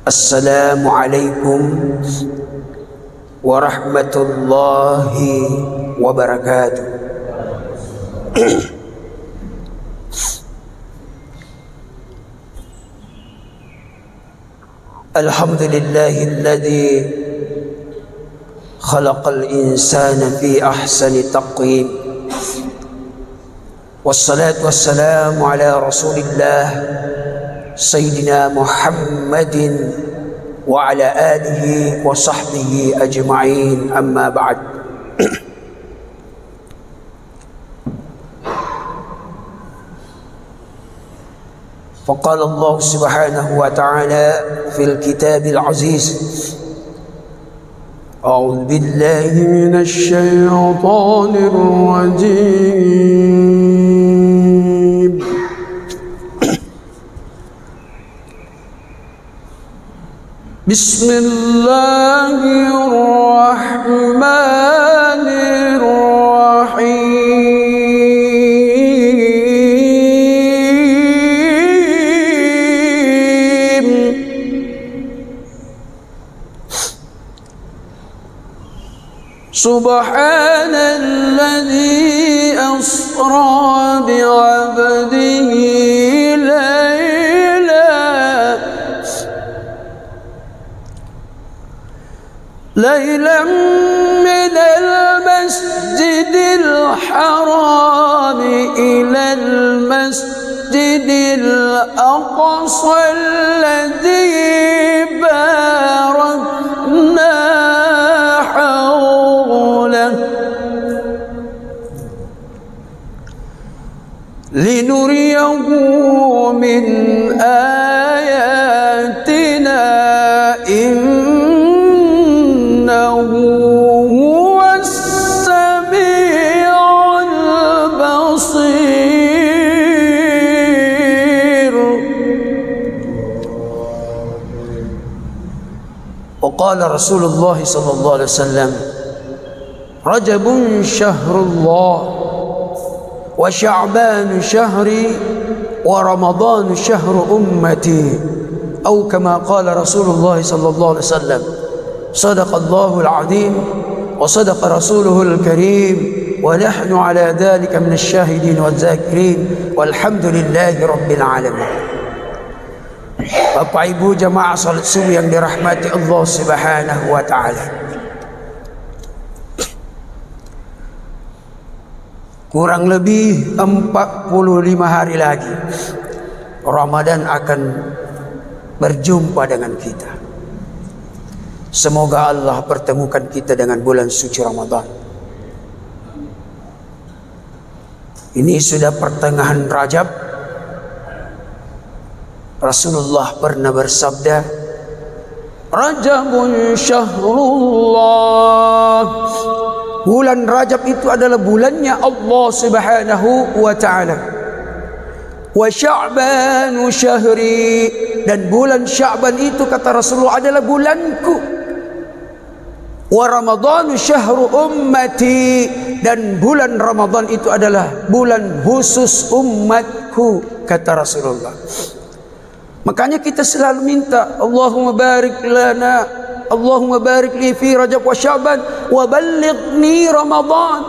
Assalamualaikum warahmatullahi wabarakatuh. Alhamdulillahilladzi khalaqal insana fi ahsani taqwim. Wassalatu wassalamu ala Rasulillah Sayyidina Muhammadin wa ala alihi wa sahbihi ajma'in, amma ba'd. فقال الله سبحانه وتعالى في الكتاب العزيز: أعوذ بالله من الشيطان الرجيم. بسم الله الرحمن الرحيم. سبحان الذي أسرى بعبده ليلا من المسجد الحرام إلى المسجد الأقصى الذي باركنا حوله لنريه من آياتنا إنه هو السميع البصير. وقال رسول الله صلى الله عليه وسلم: رجب شهر الله وشعبان شهري ورمضان شهر أمتي، أو كما قال رسول الله صلى الله عليه وسلم. صدق الله العظيم وصدق رسوله الكريم ونحن على ذلك من الشاهدين والذاكرين والحمد لله رب العالمين. Bapak Ibu jemaah salat subuh yang dirahmati Allah Subhanahu wa taala. Kurang lebih 45 hari lagi Ramadan akan berjumpa dengan kita. Semoga Allah pertemukan kita dengan bulan suci Ramadan. Ini sudah pertengahan Rajab. Rasulullah pernah bersabda, Rajabun syahrullah. Bulan Rajab itu adalah bulannya Allah Subhanahu wa ta'ala. Wa Sya'banu syahri, dan bulan Sya'ban itu kata Rasulullah adalah bulanku. Wa Ramadhanu syahru ummati, dan bulan Ramadan itu adalah bulan khusus umatku kata Rasulullah. Makanya kita selalu minta, Allahumma barik lana, Allahumma barik li fi Rajab wa Sya'ban wa ballighni Ramadan.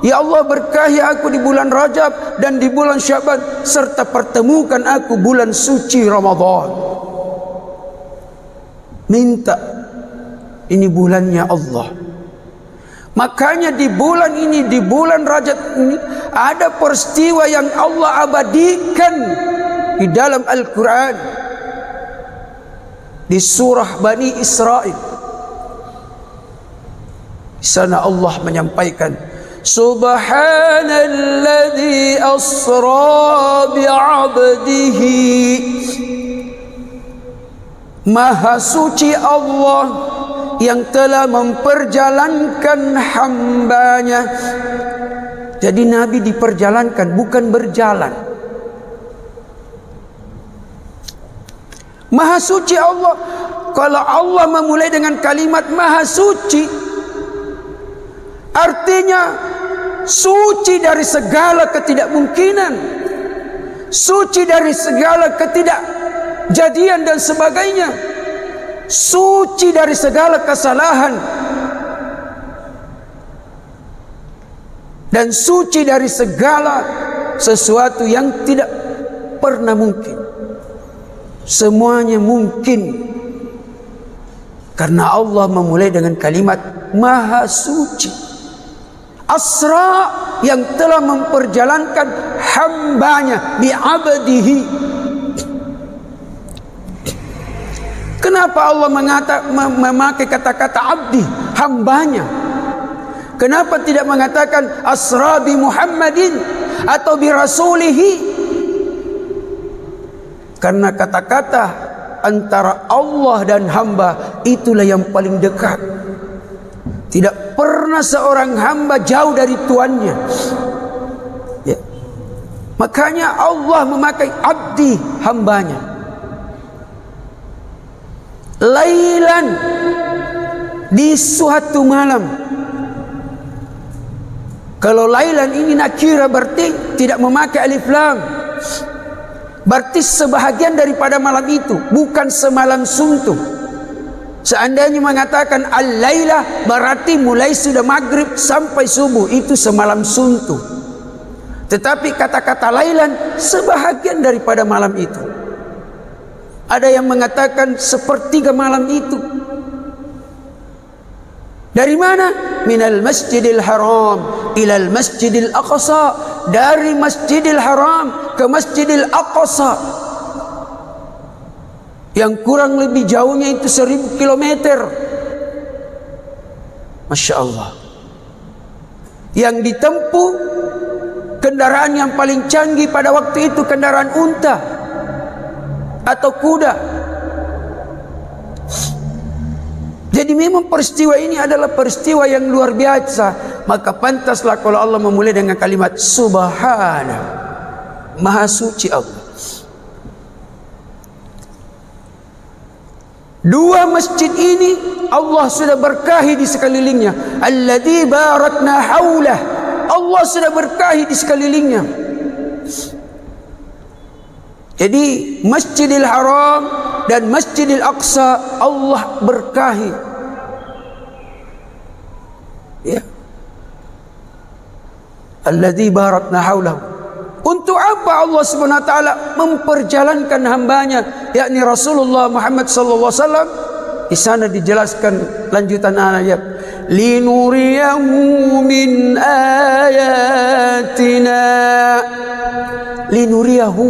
Ya Allah, berkahi aku di bulan Rajab dan di bulan Sya'ban, serta pertemukan aku bulan suci Ramadan. Minta, ini bulannya Allah. Makanya di bulan ini, di bulan Rajab ini, ada peristiwa yang Allah abadikan di dalam Al-Quran, di surah Bani Israel. Di sana Allah menyampaikan, Subhanalladzi asra bi'abdihi. Maha suci Allah yang telah memperjalankan hambanya. Jadi Nabi diperjalankan, bukan berjalan. Maha suci Allah. Kalau Allah memulai dengan kalimat Maha suci, artinya suci dari segala ketidakmungkinan, suci dari segala ketidakjadian dan sebagainya. suci dari segala kesalahan, dan suci dari segala sesuatu yang tidak pernah mungkin. Semuanya mungkin karena Allah memulai dengan kalimat Maha Suci. Asra, yang telah memperjalankan hambanya bi'abdihi. Kenapa Allah memakai kata-kata abdi, hambanya? Kenapa tidak mengatakan asra bi Muhammadin atau bi rasulihi? Karena kata-kata antara Allah dan hamba itulah yang paling dekat. Tidak pernah seorang hamba jauh dari tuannya, ya. Makanya Allah memakai abdi, hambanya. Lailan, di suatu malam. Kalau lailan ini nakira berarti tidak memakai alif lam. Berarti sebahagian daripada malam itu, bukan semalam suntuk. Seandainya mengatakan al-lailah, berarti mulai sudah maghrib sampai subuh, itu semalam suntuk. Tetapi kata-kata lailan, sebahagian daripada malam itu. Ada yang mengatakan sepertiga malam itu. Dari mana? Minal masjidil haram ilal masjidil aqsa. Dari masjidil haram ke masjidil aqsa, yang kurang lebih jauhnya itu 1000 kilometer. Masya Allah. Yang ditempuh kendaraan yang paling canggih pada waktu itu kendaraan unta atau kuda. Jadi memang peristiwa ini adalah peristiwa yang luar biasa. Maka pantaslah kalau Allah memulai dengan kalimat Subhana, Maha Suci Allah. Dua masjid ini Allah sudah berkahi di sekelilingnya. Alladzi barakna haulah, Allah sudah berkahi di sekelilingnya. Jadi Masjidil Haram dan Masjidil Aqsa Allah berkahi, ya. Alladzi barakna haulahu. Untuk apa Allah Subhanahu wa taala memperjalankan hambanya, yakni Rasulullah Muhammad sallallahu alaihi wasallam? Di sana dijelaskan lanjutan ayat, linuriyahu min ayatina. Linuriyahu,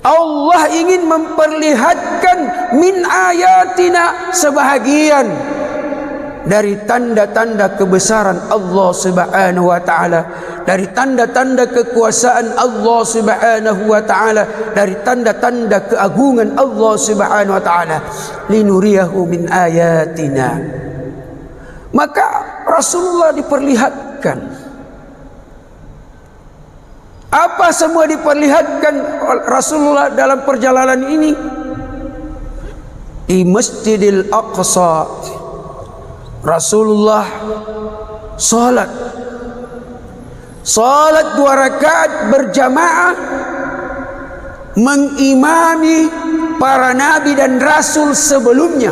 Allah ingin memperlihatkan min ayatina, sebahagian dari tanda-tanda kebesaran Allah Subhanahu wa taala, dari tanda-tanda kekuasaan Allah Subhanahu wa taala, dari tanda-tanda keagungan Allah Subhanahu wa taala. Linuriyahu min ayatina. Maka Rasulullah diperlihatkan. Apa semua diperlihatkan Rasulullah dalam perjalanan ini? Di Masjidil Aqsa Rasulullah salat 2 rakaat berjamaah, mengimami para nabi dan rasul sebelumnya.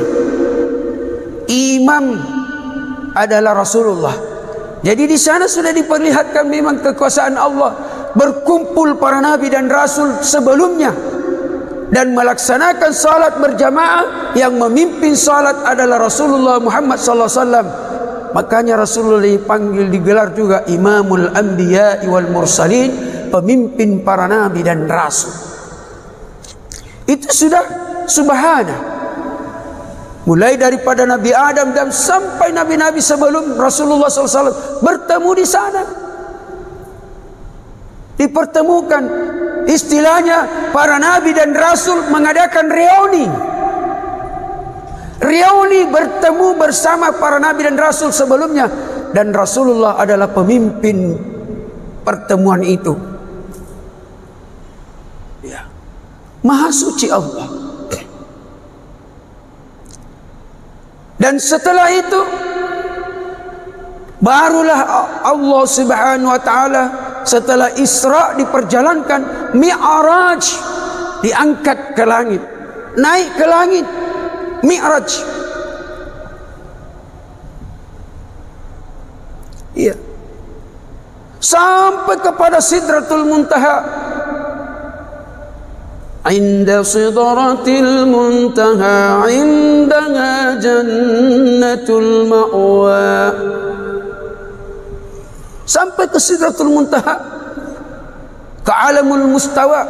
Imam adalah Rasulullah. Jadi di sana sudah diperlihatkan memang kekuasaan Allah. Berkumpul para nabi dan rasul sebelumnya dan melaksanakan salat berjamaah. Yang memimpin salat adalah Rasulullah Muhammad sallallahu alaihi wasallam. Makanya Rasulullah dipanggil, digelar juga Imamul Anbiya wal Mursalin, pemimpin para nabi dan rasul. Itu sudah subhana. Mulai daripada Nabi Adam dan sampai nabi-nabi sebelum Rasulullah SAW bertemu di sana. Dipertemukan. Istilahnya para nabi dan rasul mengadakan reuni. Reuni bertemu bersama para nabi dan rasul sebelumnya, dan Rasulullah adalah pemimpin pertemuan itu. Ya. Maha suci Allah. Dan setelah itu barulah Allah Subhanahu wa taala setelah Isra diperjalankan, Mi'raj, diangkat ke langit, naik ke langit. Mi'raj. Iya. Sampai kepada Sidratul Muntaha. Inda sidratil muntaha, indaha jannatul ma'wa. Sampai ke Sidratul Muntaha, ke alamul mustawa.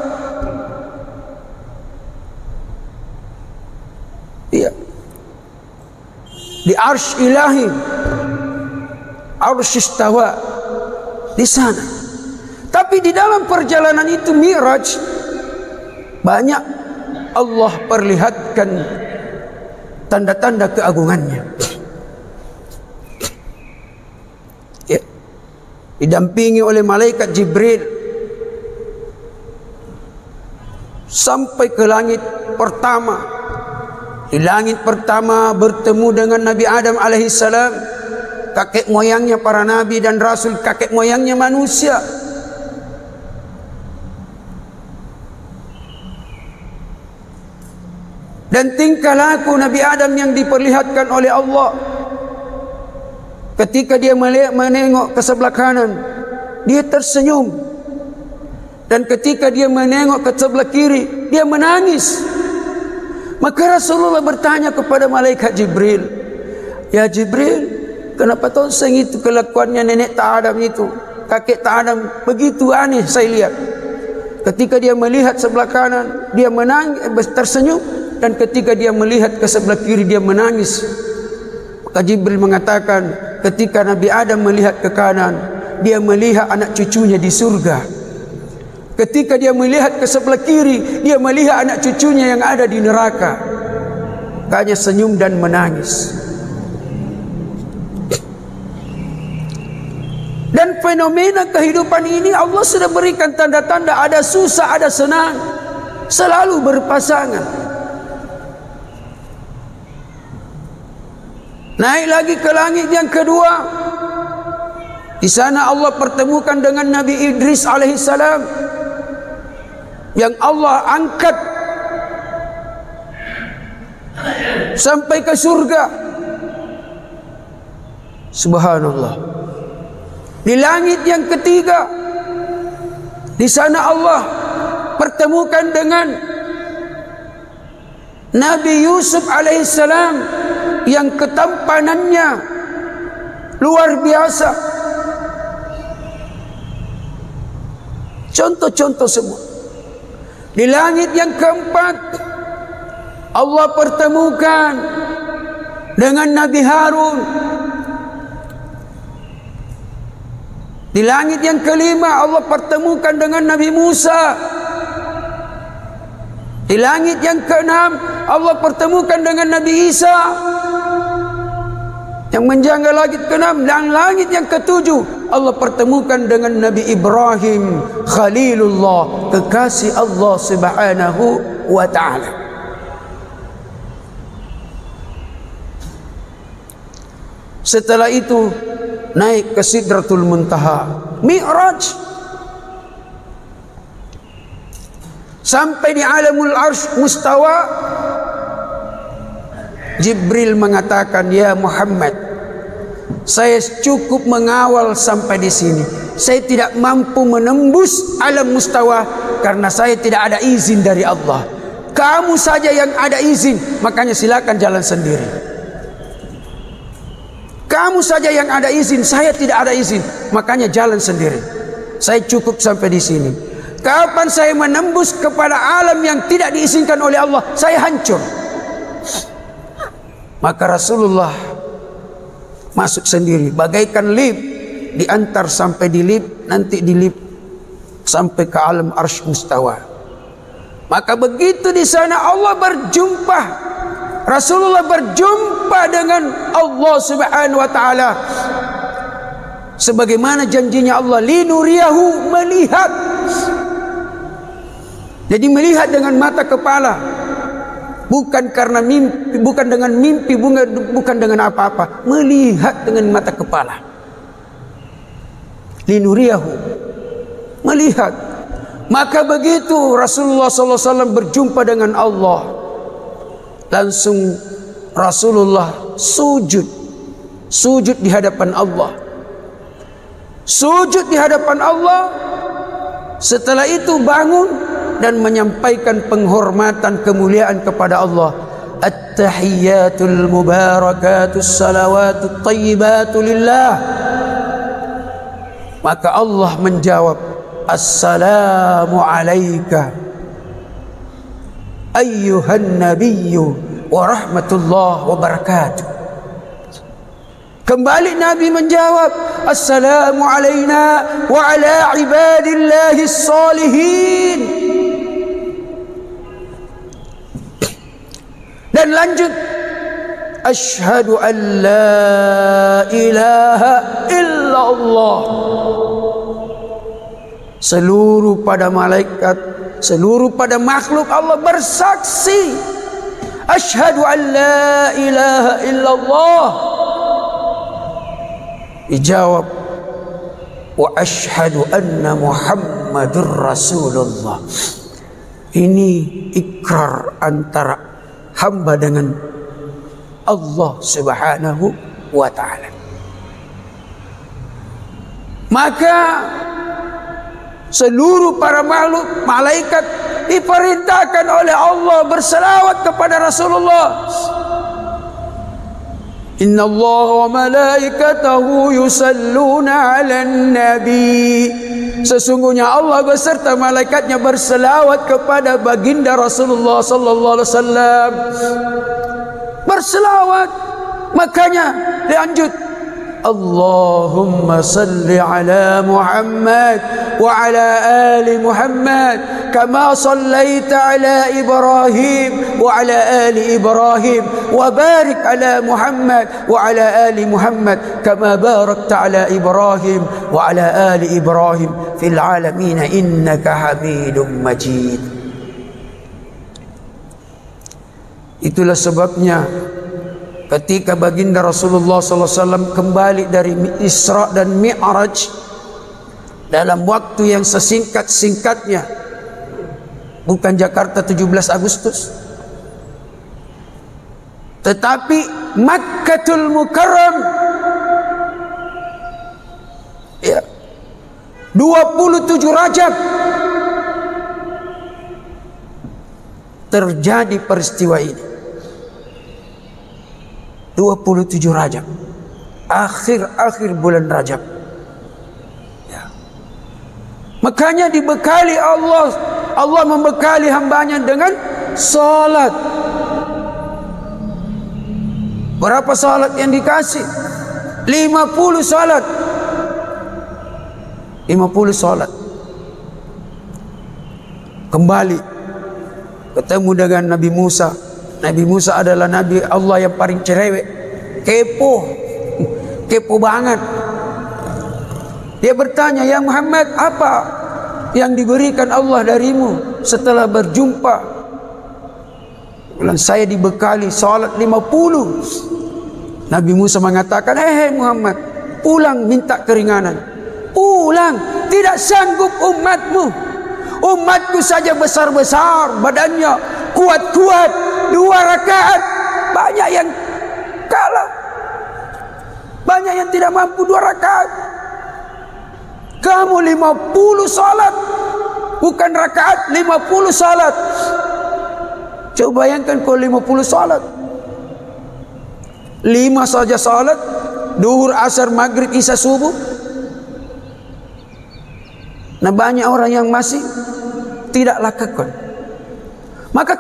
Iya. Di arsy ilahi, arsy istawa, di sana. Tapi di dalam perjalanan itu Mi'raj, banyak Allah perlihatkan tanda-tanda keagungannya. Ya. Didampingi oleh malaikat Jibril sampai ke langit pertama. Di langit pertama bertemu dengan Nabi Adam alaihissalam, kakek moyangnya para nabi dan rasul, kakek moyangnya manusia. Dan tingkah laku Nabi Adam yang diperlihatkan oleh Allah, ketika dia menengok ke sebelah kanan, dia tersenyum. Dan ketika dia menengok ke sebelah kiri, dia menangis. Maka Rasulullah bertanya kepada malaikat Jibril, "Ya Jibril, kenapa tahu itu kelakuannya nenek tak Adam itu, kakek tak Adam begitu aneh saya lihat. Ketika dia melihat sebelah kanan, dia menangis, tersenyum. Dan ketika dia melihat ke sebelah kiri, dia menangis." Maka Jibril mengatakan, ketika Nabi Adam melihat ke kanan, dia melihat anak cucunya di surga. Ketika dia melihat ke sebelah kiri, dia melihat anak cucunya yang ada di neraka. Makanya senyum dan menangis. Dan fenomena kehidupan ini Allah sudah berikan tanda-tanda, ada susah, ada senang, selalu berpasangan. Naik lagi ke langit yang kedua. Di sana Allah pertemukan dengan Nabi Idris alaihissalam, yang Allah angkat sampai ke surga. Subhanallah. Di langit yang ketiga, di sana Allah pertemukan dengan Nabi Yusuf alaihissalam, yang ketampanannya luar biasa. Contoh-contoh semua. Di langit yang keempat, Allah pertemukan dengan Nabi Harun. Di langit yang kelima, Allah pertemukan dengan Nabi Musa. Di langit yang keenam, Allah pertemukan dengan Nabi Isa. Yang menjangka langit keenam. Dan langit yang ketujuh, Allah pertemukan dengan Nabi Ibrahim Khalilullah, kekasih Allah subhanahu wa ta'ala. Setelah itu naik ke Sidratul Muntaha, Mi'raj, sampai di alamul arsy mustawa. Jibril mengatakan, "Ya Muhammad, saya cukup mengawal sampai di sini. Saya tidak mampu menembus alam mustawa karena saya tidak ada izin dari Allah. Kamu saja yang ada izin, makanya silakan jalan sendiri. Kamu saja yang ada izin, saya tidak ada izin, makanya jalan sendiri. Saya cukup sampai di sini. Kapan saya menembus kepada alam yang tidak diizinkan oleh Allah, saya hancur." Maka Rasulullah masuk sendiri, bagaikan lift, diantar sampai di lift, nanti di lift sampai ke alam arsy mustawa. Maka begitu di sana Allah berjumpa, Rasulullah berjumpa dengan Allah subhanahu wa ta'ala, sebagaimana janjinya Allah, linuriyahu, melihat. Jadi melihat dengan mata kepala, bukan karena mimpi, bukan dengan mimpi, bukan dengan apa-apa, melihat dengan mata kepala. Linuriyahu, melihat. Maka begitu Rasulullah SAW berjumpa dengan Allah, langsung Rasulullah sujud di hadapan Allah. Sujud di hadapan Allah. Setelah itu bangun dan menyampaikan penghormatan kemuliaan kepada Allah. At-tahiyyatul mubarakatus salawatut tayyibatu lillah. Maka Allah menjawab, Assalamu alayka ayyuhan nabiyyu wa rahmatullah wa barakatuh. Kembali Nabi menjawab, Assalamu alayna wa ala ibadillahis salihin. Dan lanjut, Asyhadu an la ilaha illallah. Seluruh pada malaikat, seluruh pada makhluk Allah bersaksi, Asyhadu an la ilaha illallah. Dijawab, wa asyhadu anna Muhammadur Rasulullah. Ini ikrar antara hamba dengan Allah Subhanahu wa ta'ala. Maka seluruh para makhluk, malaikat diperintahkan oleh Allah berselawat kepada Rasulullah. Inna Allah wa malaikatahu yusalluna 'alan nabi. Sesungguhnya Allah beserta malaikatnya berselawat kepada baginda Rasulullah sallallahu alaihi wasallam. Berselawat. Makanya lanjut, Allahumma salli ala Muhammad wa ala ali Muhammad kama sallaita ala Ibrahim wa ala ali Ibrahim wa barik ala Muhammad wa ala ali Muhammad kama barakta ala Ibrahim wa ala ali Ibrahim fil alamin innaka Hamidum Majid. Itulah sebabnya ketika baginda Rasulullah SAW kembali dari Isra dan Mi'raj dalam waktu yang sesingkat-singkatnya, bukan Jakarta 17 Agustus, tetapi Makkatul Mukarram, ya, 27 Rajab terjadi peristiwa ini. 27 Rajab, akhir bulan Rajab, ya. Makanya dibekali Allah membekali hambanya dengan salat. Berapa salat yang dikasih? 50 salat. 50 salat. Kembali ketemu dengan Nabi Musa. Nabi Musa adalah Nabi Allah yang paling cerewet, kepo banget. Dia bertanya, ya Muhammad, apa yang diberikan Allah darimu setelah berjumpa? Bilang, saya dibekali salat 50. Nabi Musa mengatakan, Muhammad, pulang minta keringanan. Pulang, tidak sanggup umatmu. Umatku saja besar-besar badannya, kuat-kuat, 2 rakaat, banyak yang kalah, banyak yang tidak mampu 2 rakaat. Kamu 50 salat, bukan rakaat, 50 salat. Coba bayangkan kau 50 salat, 5 saja salat, duhur, asar, maghrib, isya, subuh. Nah, banyak orang yang masih tidak lakukan. Maka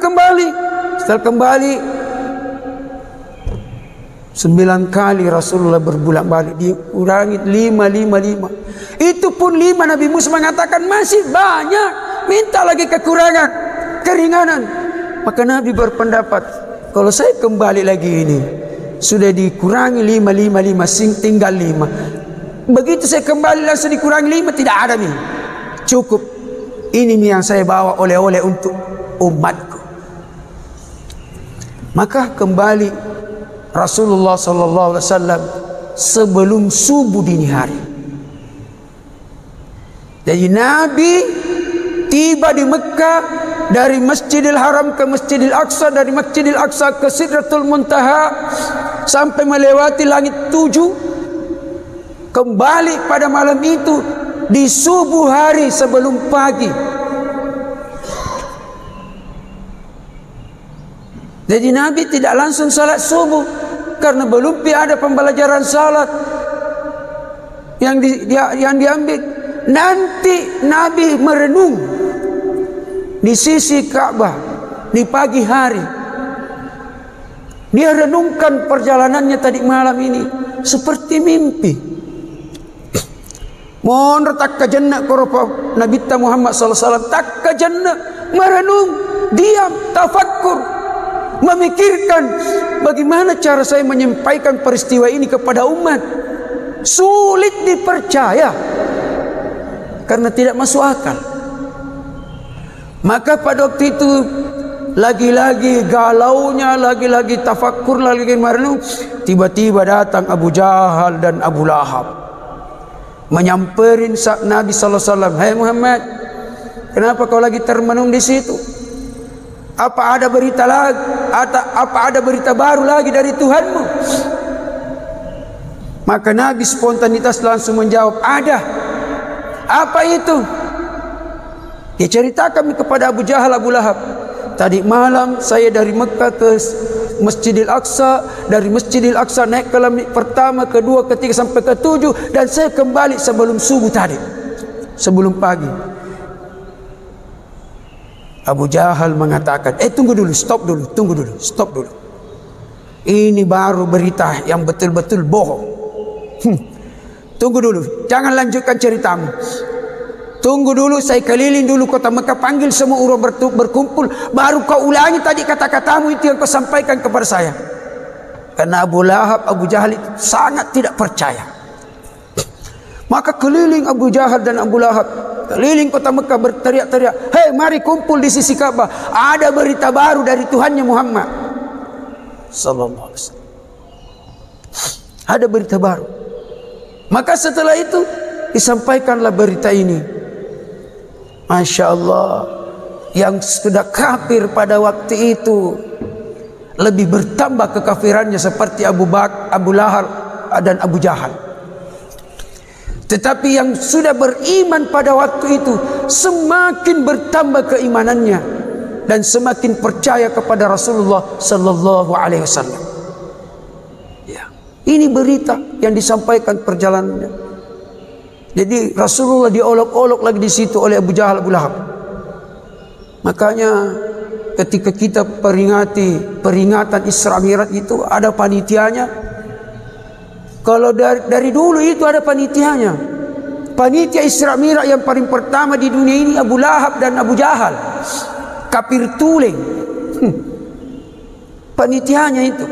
setelah kembali 9 kali Rasulullah berbulan balik, dikurangi 5. Itu pun 5 Nabi Musa mengatakan masih banyak, minta lagi keringanan. Maka Nabi berpendapat, kalau saya kembali lagi ini sudah dikurangi 5, tinggal 5. Begitu saya kembali langsung dikurangi 5, tidak ada nih. Cukup, ini yang saya bawa oleh-oleh untuk umatku. Maka kembali Rasulullah SAW sebelum subuh dini hari. Jadi Nabi tiba di Mekah, dari Masjidil Haram ke Masjidil Aqsa, dari Masjidil Aqsa ke Sidratul Muntaha, sampai melewati langit 7, kembali pada malam itu di subuh hari sebelum pagi. Jadi Nabi tidak langsung salat subuh karena belum ada pembelajaran salat yang diambil. Nanti Nabi merenung di sisi Ka'bah di pagi hari. Dia renungkan perjalanannya tadi malam ini seperti mimpi. Mohon tak kajenna koropa Nabi Muhammad SAW tak kajenna, merenung, diam, tafakkur, memikirkan bagaimana cara saya menyampaikan peristiwa ini kepada umat. Sulit dipercaya karena tidak masuk akal. Maka pada waktu itu lagi-lagi galaunya, lagi-lagi tafakkur, lagi-lagi merenung, tiba-tiba datang Abu Jahal dan Abu Lahab menyamperin Nabi SAW. Hai Muhammad, kenapa kau lagi termenung di situ? Apa ada berita lagi? Apa ada berita baru lagi dari Tuhanmu? Maka Nabi spontanitas langsung menjawab, ada. Apa itu? Dia ceritakan kepada Abu Jahal, Abu Lahab, tadi malam saya dari Mekah ke Masjidil Aqsa, dari Masjidil Aqsa naik ke langit pertama, kedua, ketiga sampai ke-7, dan saya kembali sebelum subuh tadi, sebelum pagi. Abu Jahal mengatakan, tunggu dulu, stop dulu, tunggu dulu, stop dulu. Ini baru berita yang betul-betul bohong. Tunggu dulu, jangan lanjutkan ceritamu. Tunggu dulu, saya keliling dulu kota Mekah, panggil semua orang berkumpul, baru kau ulangi tadi kata-katamu itu yang kau sampaikan kepada saya. Karena Abu Lahab, Abu Jahal itu sangat tidak percaya. Maka keliling Abu Jahal dan Abu Lahab, keliling kota Mekah berteriak-teriak, hei mari kumpul di sisi Ka'bah, ada berita baru dari Tuhannya Muhammad sallallahu alaihi wasallam. Ada berita baru. Maka setelah itu disampaikanlah berita ini. Masya Allah, yang sudah kafir pada waktu itu lebih bertambah kekafirannya seperti Abu Lahab dan Abu Jahal. Tetapi yang sudah beriman pada waktu itu semakin bertambah keimanannya dan semakin percaya kepada Rasulullah sallallahu alaihi wasallam. Ya, ini berita yang disampaikan perjalanannya. Jadi Rasulullah diolok-olok lagi di situ oleh Abu Jahal, Abu Lahab. Makanya ketika kita peringatan Isra Mi'raj itu ada panitianya. Kalau dari dulu itu ada panitianya. Panitia Isra Mi'raj yang paling pertama di dunia ini Abu Lahab dan Abu Jahal, kafir tulen. Panitianya itu.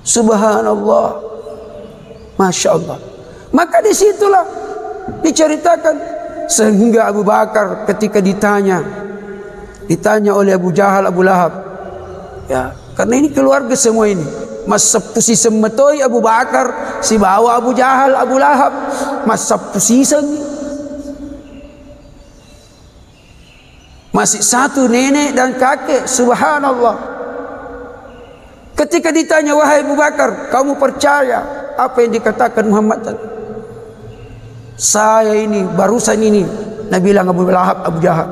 Subhanallah, Masya Allah. Maka disitulah diceritakan sehingga Abu Bakar ketika ditanya oleh Abu Jahal, Abu Lahab, ya, karena ini keluarga semua ini, masap pusi semetoi Abu Bakar, si bawa Abu Jahal, Abu Lahab, masap pusi sengi, masih satu nenek dan kakek. Subhanallah. Ketika ditanya, wahai Abu Bakar, kamu percaya apa yang dikatakan Muhammad tadi? Saya ini, barusan ini, Nabi bilang Abu Lahab, Abu Jahal,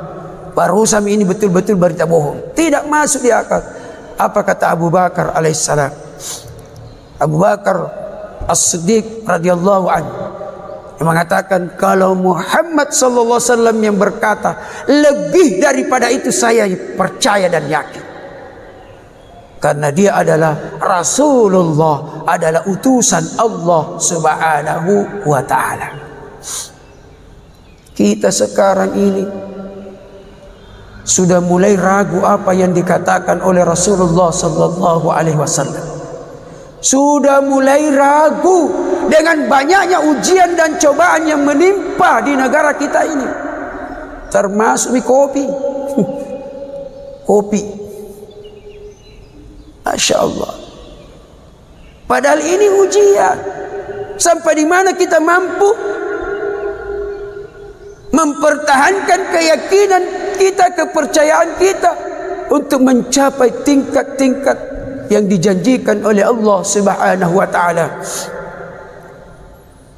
barusan ini betul-betul berita bohong, tidak masuk di akal. Apa kata Abu Bakar alaihissalam? Abu Bakar As-Siddiq radhiyallahu anhu yang mengatakan, kalau Muhammad sallallahu alaihi wasallam yang berkata, lebih daripada itu saya percaya dan yakin. Karena dia adalah Rasulullah, adalah utusan Allah subhanahu wa ta'ala. Kita sekarang ini sudah mulai ragu apa yang dikatakan oleh Rasulullah sallallahu alaihi wasallam. Sudah mulai ragu dengan banyaknya ujian dan cobaan yang menimpa di negara kita ini. Termasuk kopi. Kopi. Masya Allah. Padahal ini ujian. Sampai di mana kita mampu mempertahankan keyakinan kita, kepercayaan kita untuk mencapai tingkat-tingkat yang dijanjikan oleh Allah Subhanahu wa taala.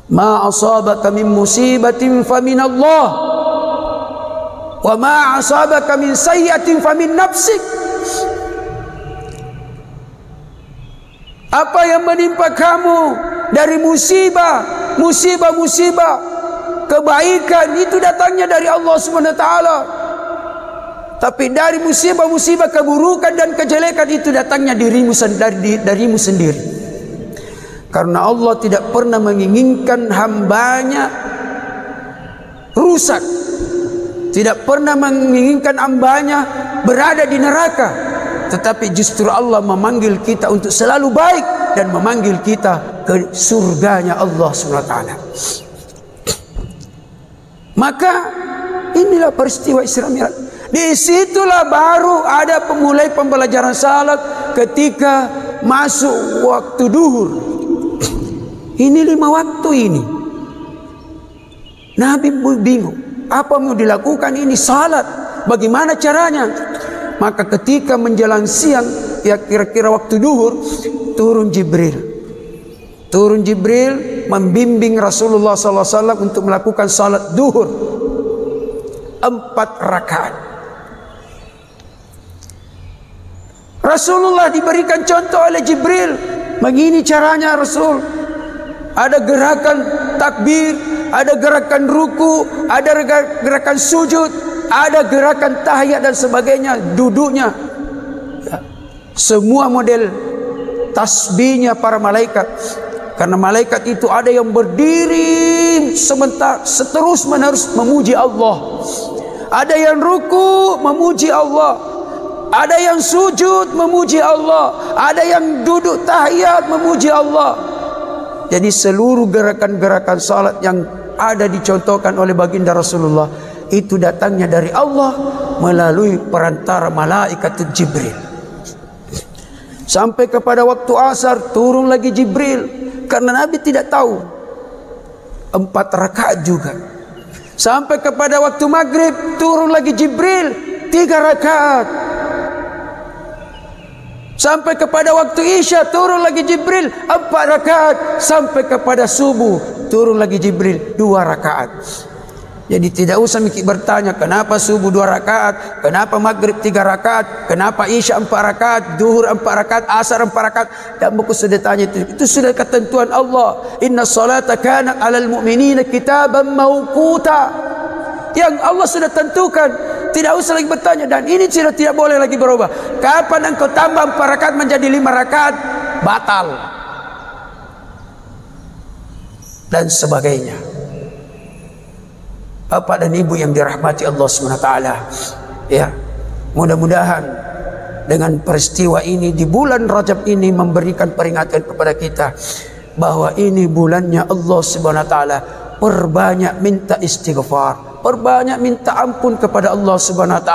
Ma asabaka min musibatin famin Allah wa ma asabaka min sayyi'atin famin nafsik. Apa yang menimpa kamu dari musibah, kebaikan itu datangnya dari Allah Subhanahu wa taala. Tapi dari musibah-musibah, keburukan dan kejelekan itu datangnya darimu sendiri. Karena Allah tidak pernah menginginkan hambanya rusak, tidak pernah menginginkan hambanya berada di neraka, tetapi justru Allah memanggil kita untuk selalu baik dan memanggil kita ke surganya Allah SWT. Maka inilah peristiwa Isra Mi'raj. Disitulah baru ada pemulai pembelajaran salat ketika masuk waktu duhur. Ini 5 waktu ini. Nabi bingung, apa mau dilakukan ini salat? Bagaimana caranya? Maka ketika menjelang siang, ya kira-kira waktu duhur, turun Jibril membimbing Rasulullah SAW untuk melakukan salat duhur 4 rakaat. Rasulullah diberikan contoh oleh Jibril, begini caranya Rasul. Ada gerakan takbir, ada gerakan ruku, ada gerakan sujud, ada gerakan tahiyat dan sebagainya, duduknya, ya. Semua model tasbihnya para malaikat. Karena malaikat itu ada yang berdiri sebentar seterus menerus memuji Allah, ada yang ruku memuji Allah, ada yang sujud memuji Allah, ada yang duduk tahiyat memuji Allah. Jadi seluruh gerakan-gerakan salat yang ada dicontohkan oleh baginda Rasulullah itu datangnya dari Allah melalui perantara malaikat Jibril. Sampai kepada waktu asar turun lagi Jibril, karena Nabi tidak tahu 4 rakaat juga. Sampai kepada waktu maghrib turun lagi Jibril 3 rakaat. Sampai kepada waktu isya turun lagi Jibril 4 rakaat. Sampai kepada subuh turun lagi Jibril 2 rakaat. Jadi tidak usah bertanya kenapa subuh 2 rakaat, kenapa maghrib 3 rakaat, kenapa isya 4 rakaat, duhur 4 rakaat, asar 4 rakaat. Tak buku sudah tanya itu sudah ketentuan Allah. Inna salata kanat 'alal mu'minina kitaban mawquta. Yang Allah sudah tentukan, tidak usah lagi bertanya, dan ini sudah tidak boleh lagi berubah. Kapan engkau tambah 4 rakaat menjadi 5 rakaat, batal dan sebagainya. Bapak dan Ibu yang dirahmati Allah SWT, ya, mudah-mudahan dengan peristiwa ini di bulan Rajab ini memberikan peringatan kepada kita bahwa ini bulannya Allah SWT. Perbanyak minta istighfar, perbanyak minta ampun kepada Allah SWT.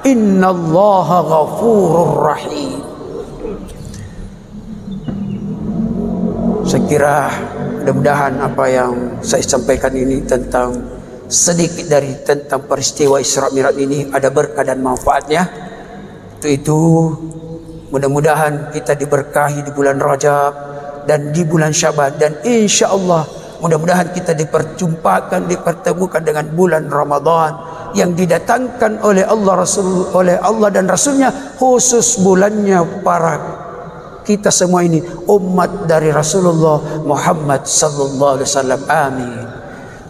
Innallaha ghafurur rahim. Saya kira mudah-mudahan apa yang saya sampaikan ini sedikit tentang peristiwa Isra Mi'raj ini ada berkah dan manfaatnya. Itu mudah-mudahan kita diberkahi di bulan Rajab dan di bulan Syaban, dan insya Allah mudah-mudahan kita dipertemukan dengan bulan Ramadan yang didatangkan oleh Allah dan Rasulnya, khusus bulannya para kita semua ini umat dari Rasulullah Muhammad sallallahu alaihi wasallam. Amin.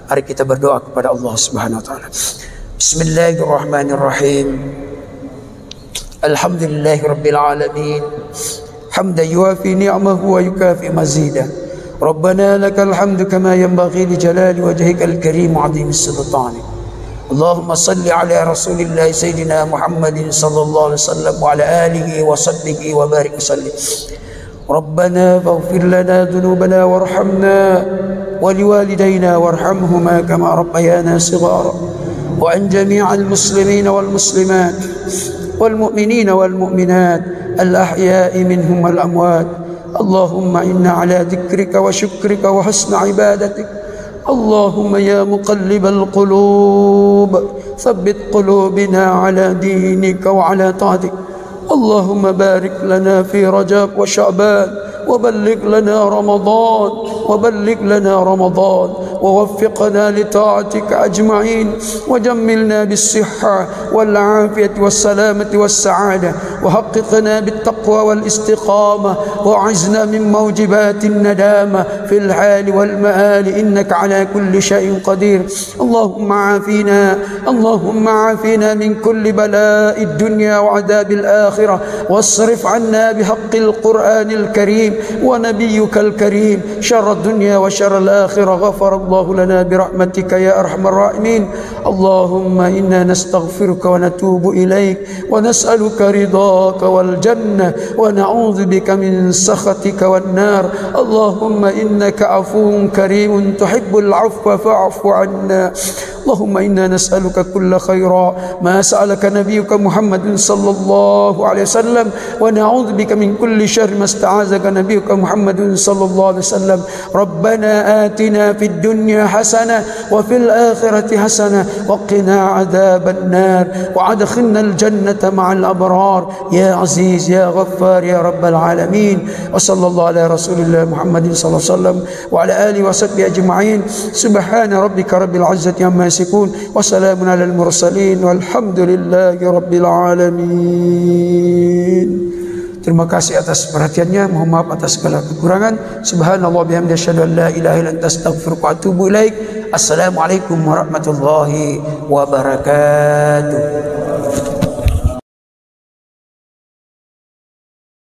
Mari kita berdoa kepada Allah Subhanahu wa taala. Bismillahirrahmanirrahim. Alhamdulillahirabbil alamin. Hamdan yuafi ni'amahu wa yukafi mazidah. ربنا لك الحمد كما ينبغي لجلال وجهك الكريم وعظيم السلطان. اللهم صل على رسول الله سيدنا محمد صلى الله عليه وسلم وعلى آله وصحبه وبارك وسلم. ربنا فاغفر لنا ذنوبنا وارحمنا ولوالدينا وارحمهما كما ربيانا صغارا، وعن جميع المسلمين والمسلمات والمؤمنين والمؤمنات الأحياء منهم والأموات. اللهم إنا على ذكرك وشكرك وحسن عبادتك. اللهم يا مقلب القلوب ثبت قلوبنا على دينك وعلى طاعتك. اللهم بارك لنا في رجب وشعبان وبلغ لنا رمضان ووفقنا لطاعتك أجمعين، وجملنا بالصحة والعافية والسلامة والسعادة، وحققنا بالتقوى والاستقامة، وأعزنا من موجبات الندامة في الحال والمآل، إنك على كل شيء قدير. اللهم عافنا من كل بلاء الدنيا وعذاب الآخرة، واصرف عنا بحق القرآن الكريم ونبيك الكريم شر الدنيا وشر الآخرة. غفر الله لنا برحمتك يا أرحم الراحمين. اللهم إنا نستغفرك ونتوب إليك ونسألك رضاك والجنة ونعوذ بك من سخطك والنار. اللهم إنك عفو كريم تحب العفو فاعف عنا. اللهم إنا نسألك كل خير ما سألك نبيك محمد صلى الله عليه وسلم، ونعوذ بك من كل شر ما استعاذك نبيك محمد صلى الله عليه وسلم. ربنا آتنا في الدنيا حسنة وفي الآخرة حسنة وقنا عذاب النار، وأدخلنا الجنة مع الأبرار يا عزيز يا غفار يا رب العالمين. وصلى الله على رسول الله محمد صلى الله عليه وسلم وعلى آله وصحبه أجمعين. سبحان ربك رب العزة عما يصفون وسلام على المرسلين والحمد لله رب العالمين. Terima kasih atas perhatiannya. Mohon maaf atas segala kekurangan. Subhanallah bihamdihi asyhadu an la ilaha illa anta astaghfiruka wa atubu ilaik. Assalamualaikum warahmatullahi wabarakatuh.